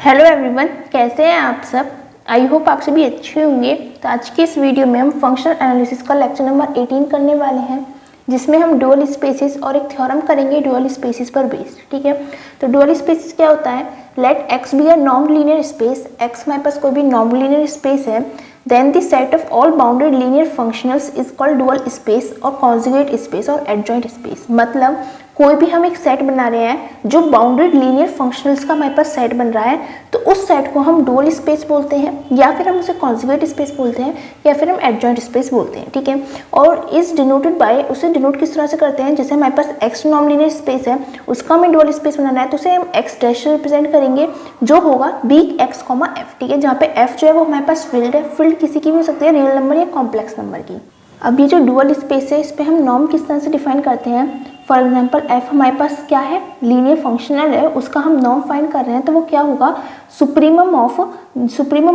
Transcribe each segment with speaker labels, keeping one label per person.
Speaker 1: Hello everyone, कैसे हैं आप सब। आई होप आप सभी अच्छे होंगे। तो आज की इस वीडियो में हम फंक्शनल एनालिसिस का लेक्चर नंबर 18 करने वाले हैं, जिसमें हम डुअल स्पेसेस और एक थ्योरम करेंगे डुअल स्पेसेस पर बेस्ड। ठीक है, तो डुअल स्पेसेस क्या होता है। Let x be a non linear space. X हमारे पास कोई भी नॉन लीनियर स्पेस है, then the set of all bounded linear functionals is called dual space और कॉन्जुगेट स्पेस और एडजॉइंट स्पेस। मतलब कोई भी हम एक सेट बना रहे हैं जो बाउंडेड लीनियर फंक्शनल्स का हमारे पास सेट बन रहा है, तो उस सेट को हम डुअल स्पेस बोलते हैं, या फिर हम उसे कॉन्जुगेट स्पेस बोलते हैं, या फिर हम एडजॉइंट स्पेस बोलते हैं। ठीक है, और इस डिनोटेड बाय, उसे डिनोट किस तरह से करते हैं, जैसे हमारे पास एक्स नॉन लीनियर स्पेस है, उसका हमें डुअल स्पेस बनाना है, तो उसे हम एक्स डैश से रिप्रेजेंट करेंगे, जो होगा बी एक्स कॉमा एफ। ठीक है, जहाँ पे एफ जो है वो हमारे पास फील्ड है। फील्ड किसी की भी हो सकती है, रियल नंबर या कॉम्प्लेक्स नंबर की। अब ये जो डुअल स्पेस है, इस पर हम नॉर्म किस तरह से डिफाइन करते हैं। फॉर एग्जाम्पल एफ हमारे पास क्या है, लीनियर फंक्शनल है, उसका हम नॉर्म फाइंड कर रहे हैं, तो वो क्या होगा, supremum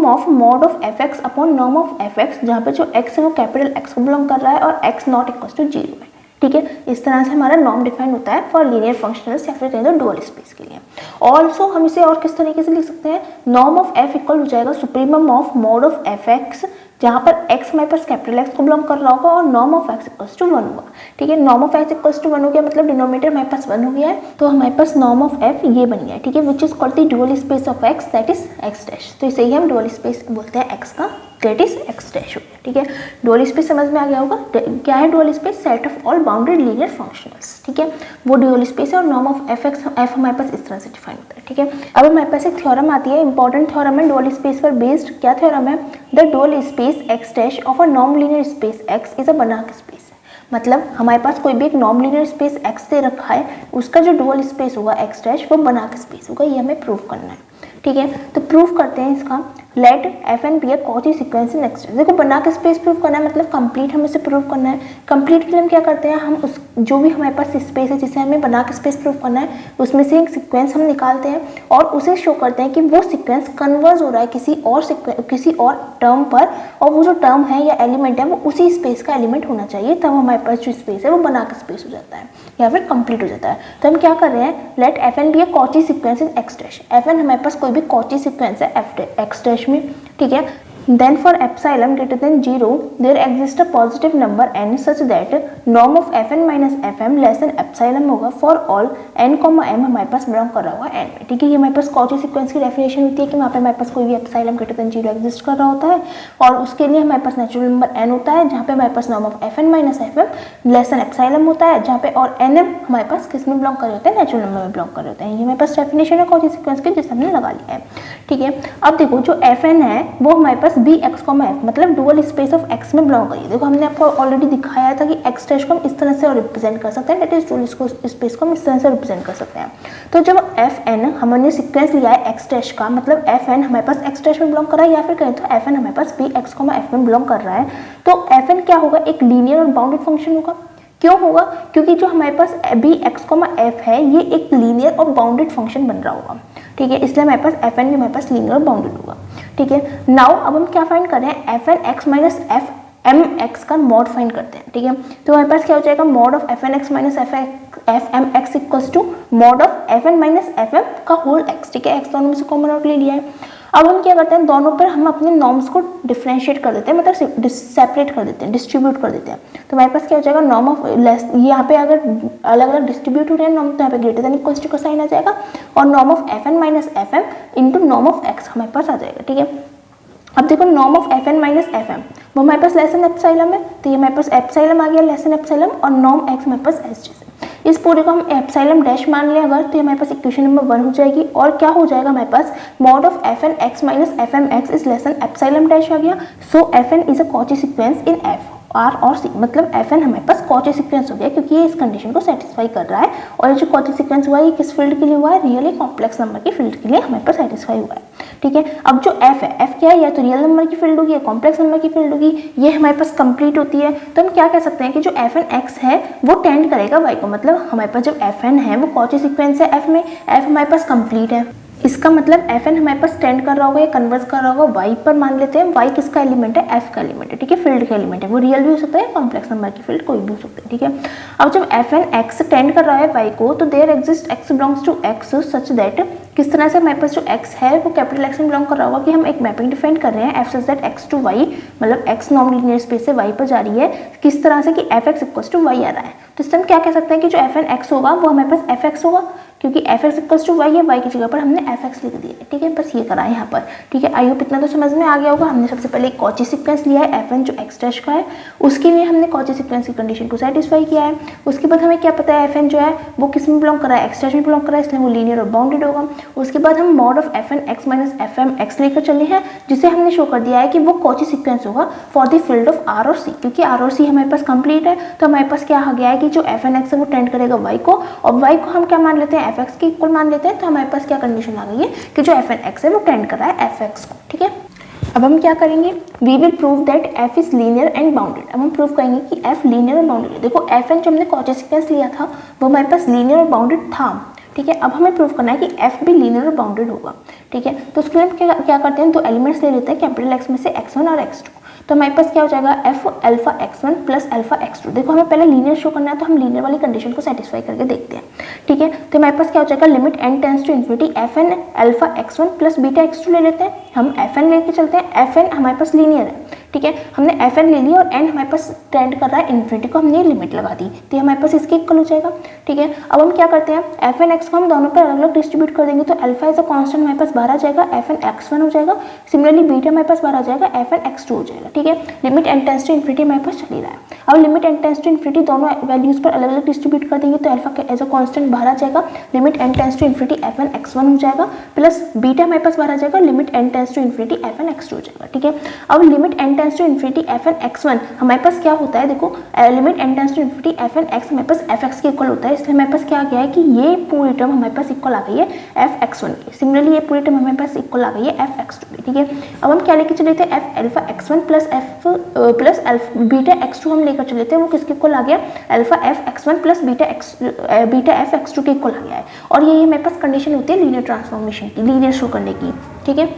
Speaker 1: of mod of f x upon norm of f x, जहाँ पे जो एक्स है वो कैपिटल एक्स को बिलोंग कर रहा है और एक्स नॉट इक्वल टू 0 है। ठीक है, इस तरह से हमारा नॉर्म डिफाइन होता है फॉर लीनियर फंक्शनल्स या फिर कहें तो डुअल स्पेस के लिए। ऑल्सो हम इसे और किस तरीके से लिख सकते हैं, नॉर्म ऑफ एफ इक्वल हो जाएगा supremum of mod of f x, जहाँ पर x हमारे पास कैपिटल एक्स को बिलोंग कर रहा होगा और norm of x equals to 1 होगा। ठीक है, norm of x equals to 1 हो गया, मतलब डिनोमिनेटर हमारे पास 1 हो गया है, तो हमारे पास नॉर्म ऑफ f ये बन गया है। ठीक है, which is called the dual space of x, that is x dash. तो इसे ही हम डुअल स्पेस बोलते हैं x का, दैट इज x डैश हो गया। ठीक है, डुअल स्पेस समझ में आ गया होगा। क्या है dual space, set of all bounded linear functionals. ठीक है, वो डुअल स्पेस है और norm of f x F हमारे पास इस तरह से डिफाइन होता है। ठीक है, अब हमारे पास एक थ्योरम आती है, इंपॉर्टेंट थ्योरम है डुअल स्पेस पर बेस्ड। क्या थ्योरम है, the dual space x dash of a non linear space x is a बनाक स्पेस। मतलब हमारे पास कोई भी एक नॉन लीनियर स्पेस x दे रखा है, उसका जो डुअल स्पेस होगा x डैश वो बनाक स्पेस होगा, ये हमें प्रूव करना है। ठीक है, तो प्रूव करते हैं इसका। Let f n be a Cauchy sequence in x. देखो बना के स्पेस प्रूव करना है, मतलब कंप्लीट हमें इसे प्रूव करना है। कंप्लीट के लिए हम क्या करते हैं, हम उस जो भी हमारे पास स्पेस है जिसे हमें बना के स्पेस प्रूव करना है, उसमें से एक सीक्वेंस हम निकालते हैं और उसे शो करते हैं कि वो सीक्वेंस कन्वर्ज हो रहा है किसी और टर्म पर, और वो जो टर्म है या एलिमेंट है वो उसी स्पेस का एलिमेंट होना चाहिए, तब हमारे पास जो स्पेस है वो बना के स्पेस हो जाता है या फिर कंप्लीट हो जाता है। तो हम क्या कर रहे हैं, let f n be a Cauchy sequence in x dash. F n हमारे पास कोई भी कॉची सीक्वेंस है एक्स डैश में। ठीक है, then for epsilon greater than 0 there exists a positive number n such that norm of fn minus fm less than epsilon होगा for all n, m हमारे पास बिलोंग कर रहा होगा n पे। ठीक है, ये हमारे पास कॉची सीक्वेंस की डेफिनेशन होती है कि वहाँ पे हमारे पास कोई भी epsilon greater than 0 एग्जिस्ट कर रहा होता है, और उसके लिए हमारे पास नेचुरल नंबर n होता है, जहाँ पे हमारे पास norm of fn minus fm less than epsilon होता है, जहाँ पे और nm हमारे पास किस में बिलोंग कर रहे होते हैं, नेचुरल नंबर में बिलोंग कर रहे होते हैं। ये हमारे पास डेफिनेशन है कॉची सीक्वेंस की, जिसे हमने लगा लिया है। ठीक है, अब देखो जो fn है वो हमारे पास बी एक्स कॉमा एफ, मतलब डुअल स्पेस ऑफ एक्स में बिलोंग करिए। देखो हमने आपको ऑलरेडी दिखाया था कि एक्स डैश को हम इस तरह से रिप्रेजेंट कर सकते हैं, दैट इज डुअल स्पेस को हम इस तरह से रिप्रेजेंट कर सकते हैं। तो जब एफ एन हमने सीक्वेंस लिया है एक्स डैश का, मतलब एफ एन हमारे पास एक्स डैश में बिलोंग कर रहा है, या फिर कहें तो एफ एन हमारे पास बी एक्स कॉमा एफ में बिलोंग कर रहा है, तो एफ एन क्या होगा, एक लीनियर और बाउंडेड फंक्शन होगा। क्यों होगा, क्योंकि जो हमारे पास बी एक्स कॉमा एफ है ये एक लीनियर और बाउंडेड फंक्शन बन रहा होगा। ठीक है, इसलिए हमारे पास एफ एन भी हमारे पास लीनियर और बाउंडेड होगा। ठीक है, नाउ अब हम क्या फाइंड कर रहे हैं, f N x minus F M x का मॉड फाइंड करते हैं। ठीक है, तो हमारे पास क्या हो जाएगा, mod of F N x minus F M x equals to mod of F n minus F m का होल एक्स। ठीक है, एक्स दोनों में से कॉमन आउट ले लिया है। अब हम क्या करते हैं, दोनों पर हम अपने नॉर्म्स को डिफरेंशिएट कर देते हैं, मतलब सेपरेट कर देते हैं, डिस्ट्रीब्यूट कर देते हैं। तो हमारे पास क्या हो जाएगा, नॉर्म ऑफ लेस, यहाँ पे अगर अलग अलग डिस्ट्रीब्यूट हो रहे हैं नॉर्म, तो यहाँ पे ग्रेटर देन इक्वल्स टू का साइन आ जाएगा, और norm of F n minus F m into norm of x हमारे पास आ जाएगा। ठीक है, अब देखो norm of F n minus F m वो हमारे पास लेस देन एप्सिलॉन है, तो ये हमारे पास एप्सिलॉन आ गया लेस देन एप्सिलॉन, और नॉर्म एक्स हमारे पास एस जैसे। इस पूरे को हम एप्सिलॉन डैश मान लें अगर, तो ये हमारे पास इक्वेशन नंबर 1 हो जाएगी, और क्या हो जाएगा हमारे पास, mod of F N x minus F M X is less than epsilon dash आ गया। So F N is a Cauchy sequence in F R और सी, मतलब एफ एन हमारे पास कॉची सीक्वेंस हो गया, क्योंकि ये इस कंडीशन को सेटिस्फाई कर रहा है। और ये जो कॉची सीक्वेंस हुआ है ये किस फील्ड के लिए हुआ है, रियली कॉम्प्लेक्स नंबर की फील्ड के लिए हमारे पास सेटिस्फाई हुआ है। ठीक है, अब जो एफ है, एफ क्या है, या तो रियल नंबर की फील्ड होगी या कॉम्प्लेक्स नंबर की फील्ड होगी, ये हमारे पास कंप्लीट होती है। तो हम क्या कह सकते हैं कि जो एफ एन एक्स है वो टेंड करेगा वाई को, मतलब हमारे पास जब एफ एन है वो कॉची सीक्वेंस है एफ में, एफ हमारे पास कंप्लीट है। इसका मतलब fn हमारे पास टेंड कर रहा होगा या कन्वर्स कर रहा होगा y पर, मान लेते हैं y किसका एलिमेंट है, f का एलिमेंट है, ठीक है, फील्ड का एलिमेंट है, वो रियल भी हो सकता है, कॉम्प्लेक्स नंबर की फील्ड कोई भी हो सकता है, ठीक है। अब जब fn x टेंड कर रहा है y को, तो there exist x belongs to x such that, किस तरह से हमारे पास जो x है वो कैपिटल X में बिलोंग कर रहा होगा कि हम एक मैपिंग डिफाइन कर रहे हैं f such that x to y, मतलब x नॉन लीनियर स्पेस से y पर जा रही है, किस तरह से कि fx इक्वल्स टू y आ रहा है। तो इस टाइम क्या कह सकते हैं कि जो fn x होगा वो हमारे पास fx होगा, क्योंकि fx इक्वल्स टू y है, y की जगह पर हमने fx लिख दिया है, ठीक है, बस ये करा है यहाँ पर, ठीक है। आई होप इतना तो समझ में आ गया होगा। हमने सबसे पहले एक कॉची सीक्वेंस लिया है fn जो x डैश का है, उसके लिए हमने कॉची सीक्वेंस की कंडीशन को सेटिस्फाई किया है। उसके बाद हमें क्या पता है fn जो है वो किस में बिलोंग कर रहा है, x डैश में बिलोंग कर रहा है, इसलिए वो लीनियर और बाउंडेड होगा। उसके बाद हम mod of fn x minus fm x लेकर चले हैं, जिसे हमने शो कर दिया है कि वो कॉची सीक्वेंस होगा for the field of r और c, क्योंकि r और c हमारे पास कंप्लीट है, तो हमारे पास क्या आ गया है कि जो fn x है वो टेंड करेगा y को, और y को हम क्या मान लेते हैं, fx के इक्वल मान लेते हैं। तो हमारे पास क्या कंडीशन आ गई है कि जो fn x है वो टेंड कर रहा है fx को, ठीक है। अब हम क्या करेंगे, we will prove that f is linear and bounded. अब हम प्रूव करेंगे कि f लीनियर और बाउंडेड है। देखो fn जो हमने कॉची सीक्वेंस लिया था वो हमारे पास लीनियर और बाउंडेड था, ठीक है। अब हमें प्रूव करना है कि f भी लीनियर और बाउंडेड होगा, ठीक है। तो उसके लिए हम क्या करते हैं, दो एलिमेंट्स ले लेते हैं कैपिटल X में से x1 और x2। तो हमारे पास क्या हो जाएगा, f alpha x1 plus alpha x2। देखो हमें पहले लीनियर शो करना है, तो हम लीनियर वाली कंडीशन को सेटिस्फाई करके देखते हैं, ठीक है। तो हमारे पास क्या हो जाएगा, limit n tends to infinity fn alpha x1 plus beta x2 ले लेते हैं। हम fn लेके चलते हैं, fn हमारे पास लीनियर है, ठीक है, हमने fn ले लिया और n हमारे पास टेंड कर रहा है इन्फिनिटी को, हमने लिमिट लगा दी, तो हमारे पास इसके इक्वल हो जाएगा, ठीक है। अब हम क्या करते हैं, fn x को हम दोनों पर अलग अलग डिस्ट्रीब्यूट कर देंगे, तो अल्फा एज अ कांस्टेंट हमारे पास बाहर आ जाएगा, fn x1 हो जाएगा, सिमिलरली बीटा हमारे पास बाहर आ जाएगा, fn x2 हो जाएगा, ठीक है। Limit n tends to infinity हमारे पास चल ही रहा है। अब limit n tends to infinity दोनों वैल्यूज पर अलग अलग डिस्ट्रीब्यूट कर देंगे, तो अल्फा एज अ कांस्टेंट बाहर आ जाएगा, limit n tends to infinity fn x1 हो जाएगा, प्लस बीटा हमारे पास बाहर आ जाएगा, limit n tends to infinity fn x2 हो जाएगा, ठीक है। अब limit n tends to infinity fn x1 हमारे पास क्या होता है, देखो limit n tends to infinity fn x हमारे पास fx के इक्वल होता है, इसलिए हमारे पास क्या आ गया है कि ये पूरी टर्म हमारे पास इक्वल आ गई है fx1 की। सिमिलरली ये पूरी टर्म हमारे पास इक्वल आ गई है fx2 की, ठीक है। अब हम क्या लेके चले थे, f alpha x1 plus f plus beta x2 हम लेकर चले थे, वो किसके इक्वल आ गया, alpha f x1 plus beta f x2 के इक्वल आ गया है। और ये हमारे पास कंडीशन होती है लीनियर ट्रांसफॉर्मेशन की, लीनियर शो करने की, ठीक है।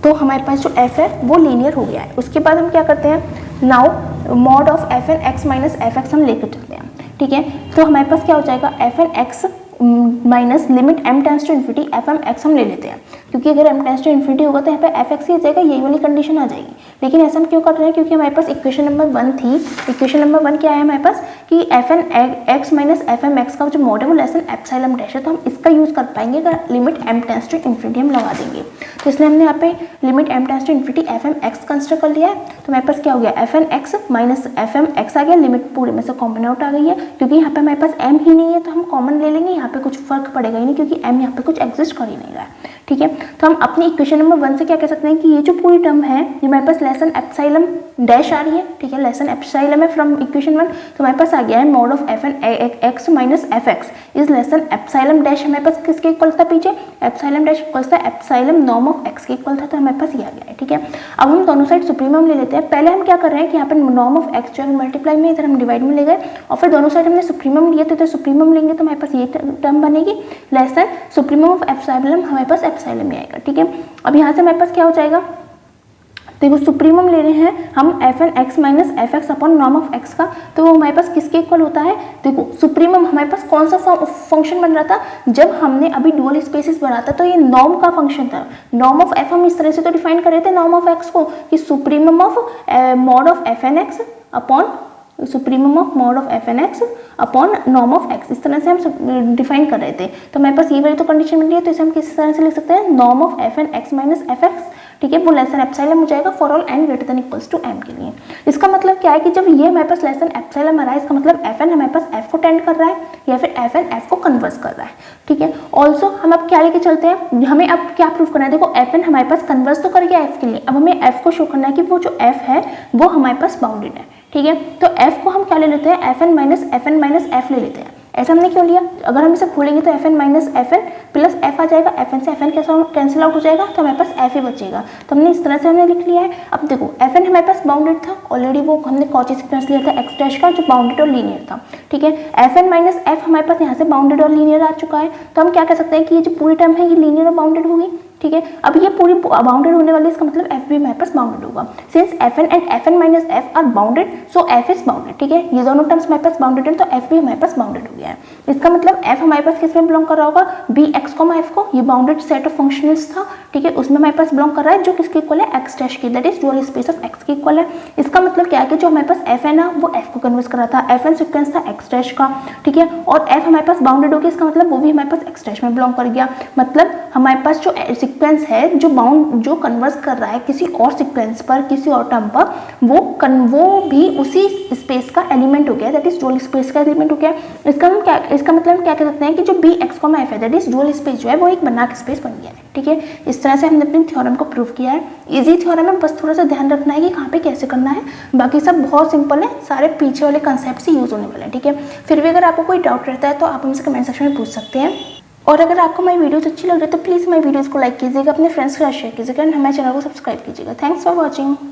Speaker 1: तो हमारे पास जो f है वो लीनियर हो गया है। उसके बाद हम क्या करते हैं, now mod of fn x minus fx हम लेकर चलते हैं, ठीक है। तो हमारे पास क्या हो जाएगा, fn x minus limit m tends to infinity fm x हम ले लेते हैं, क्योंकि अगर m टेंड्स टू इन्फिनिटी होगा तो यहाँ पे fx ही आ जाएगा, यही वाली कंडीशन आ जाएगी। लेकिन ऐसा हम क्यों कर रहे हैं, क्योंकि हमारे पास इक्वेशन नंबर 1 थी। इक्वेशन नंबर 1 क्या है हमारे पास कि fn x minus fm x का जो मॉड है वो लेस देन एप्सिलॉन डैश है, तो हम इसका यूज कर पाएंगे अगर limit m tends to infinity हम लगा देंगे। तो इसलिए हमने यहाँ पे limit m tends to infinity fm x consider कर लिया है। तो हमारे पास क्या हो गया, fn x minus fm x आ गया, लिमिट पूरे में से कॉमन आउट आ गई है, क्योंकि यहाँ पे हमारे पास m ही नहीं है तो हम कॉमन ले लेंगे, यहाँ पे कुछ फर्क पड़ेगा ही नहीं, क्योंकि m यहाँ पे कुछ एग्जिस्ट कर ही नहीं रहा है, ठीक है। तो हम अपनी इक्वेशन नंबर 1 से क्या कह सकते हैं कि ये जो पूरी टर्म है ये हमारे पास लेस देन एप्सिलॉन डैश आ रही है, ठीक है, लेस देन एप्सिलॉन है फ्रॉम इक्वेशन 1। तो हमारे पास आ गया है mod of fn x minus fx is less than epsilon dash, हमारे पास किसके इक्वल था पीछे, एप्सिलॉन डैश इक्वल था एप्सिलॉन नॉर्म ऑफ x के इक्वल था, तो हमारे पास ये आ गया है, ठीक है। अब हम दोनों साइड सुप्रीमम ले लेते हैं। पहले हम क्या कर रहे हैं कि यहाँ पे नॉर्म ऑफ x जो है मल्टीप्लाई में, इधर हम डिवाइड में ले गए, और फिर दोनों साइड हमने सुप्रीमम लिया, तो इधर सुप्रीमम लेंगे तो हमारे पास ये टर्म बनेगी less than supremum of epsilon, हमारे पास एप्सिलॉन में आएगा, ठीक है। अब यहाँ से हमारे पास क्या हो जाएगा, देखो सुप्रीमम ले रहे हैं हम fn x minus fx upon norm of x का, तो वो हमारे पास किसके इक्वल होता है, देखो सुप्रीमम हमारे पास कौन सा फंक्शन बन रहा था, जब हमने अभी डुअल स्पेसिस बना था तो ये नॉर्म का फंक्शन था। नॉर्म ऑफ f हम इस तरह से तो डिफाइन कर रहे थे नॉर्म ऑफ x को कि supremum of mod of fn x upon supremum of mod of fn x upon norm of x, इस तरह से हम डिफाइन कर रहे थे। तो हमारे पास ये वाली तो कंडीशन बन रही है, तो इसे हम किस तरह से लिख सकते हैं, norm of fn x minus fx, ठीक है, वो लेस देन एप्सिलॉन हो जाएगा for all n greater than equals to m के लिए। इसका मतलब क्या है कि जब ये हमारे पास लेस देन एप्सिलॉन आ रहा है, इसका मतलब fn हमारे पास f को टेंड कर रहा है या फिर fn f को कन्वर्स कर रहा है, ठीक है। ऑल्सो हम अब क्या लेके चलते हैं, हमें अब क्या प्रूव करना है, देखो fn हमारे पास कन्वर्स तो कर गया f के लिए, अब हमें f को शो करना है कि वो जो f है वो हमारे पास बाउंडेड है, ठीक है। तो f को हम क्या ले लेते हैं, fn माइनस f ले लेते हैं। ऐसा हमने क्यों लिया, अगर हम इसे खोलेंगे तो fn minus fn plus f आ जाएगा, fn से fn कैंसिल आउट हो जाएगा तो हमारे पास f ही बचेगा। तो हमने इस तरह से हमने लिख लिया है। अब देखो fn हमारे पास बाउंडेड था ऑलरेडी, वो हमने कॉची सीक्वेंस लिया था x डैश का जो बाउंडेड और लीनियर था, ठीक है। fn माइनस f हमारे पास यहाँ से बाउंडेड और लीनियर आ चुका है, तो हम क्या कह सकते हैं कि ये जो पूरी टर्म है ये लीनियर और बाउंडेड होगी, ठीक है। अब ये पूरी बाउंडेड होने वाली है, इसका मतलब f भी हमारे पास बाउंडेड होगा। Since fn and fn minus f are bounded so f is bounded, ठीक है। ये दोनों टर्म्स हमारे पास बाउंडेड है तो f भी हमारे पास बाउंडेड हो गया है। इसका मतलब f हमारे पास किस में बिलोंग कर रहा होगा, bx, f को, ये बाउंडेड सेट ऑफ फंक्शनल्स था, ठीक है, उसमें हमारे पास बिलोंग कर रहा है जो किसके इक्वल है, x डैश की, that is dual space of x के इक्वल है। इसका मतलब क्या है कि जो हमारे पास f है ना वो f को कन्वर्ट कर रहा था, fn सीक्वेंस था x डैश का, ठीक है, और f हमारे पास बाउंडेड हो गया, इसका मतलब वो भी हमारे पास x डैश में बिलोंग कर गया। मतलब हमारे पास जो सीक्वेंस है जो कन्वर्स कर रहा है किसी और सीक्वेंस पर, किसी और टर्म पर, वो भी उसी स्पेस का एलिमेंट हो गया, दैट इज डुअल स्पेस का एलिमेंट हो गया। इसका मतलब हम क्या कह सकते हैं कि जो bx, f है दैट इज डुअल स्पेस जो है वो एक बना के स्पेस बन गया है, ठीक है। इस तरह से हमने अपने थ्योरम को प्रूव किया है। इजी थ्योरम है, बस थोड़ा सा ध्यान रखना है कि कहाँ पे कैसे करना है, बाकी सब बहुत सिंपल है, सारे पीछे वाले कंसेप्ट से यूज होने वाले हैं, ठीक है। फिर भी अगर आपको कोई डाउट रहता है तो आप हमसे कमेंट सेक्शन में पूछ सकते हैं। और अगर आपको हमारी वीडियोस अच्छी लग रही है तो प्लीज़ हमारी वीडियोस को लाइक कीजिएगा, अपने फ्रेंड्स के साथ शेयर कीजिएगा एंड हमारे चैनल को सब्सक्राइब कीजिएगा। Thanks for watching.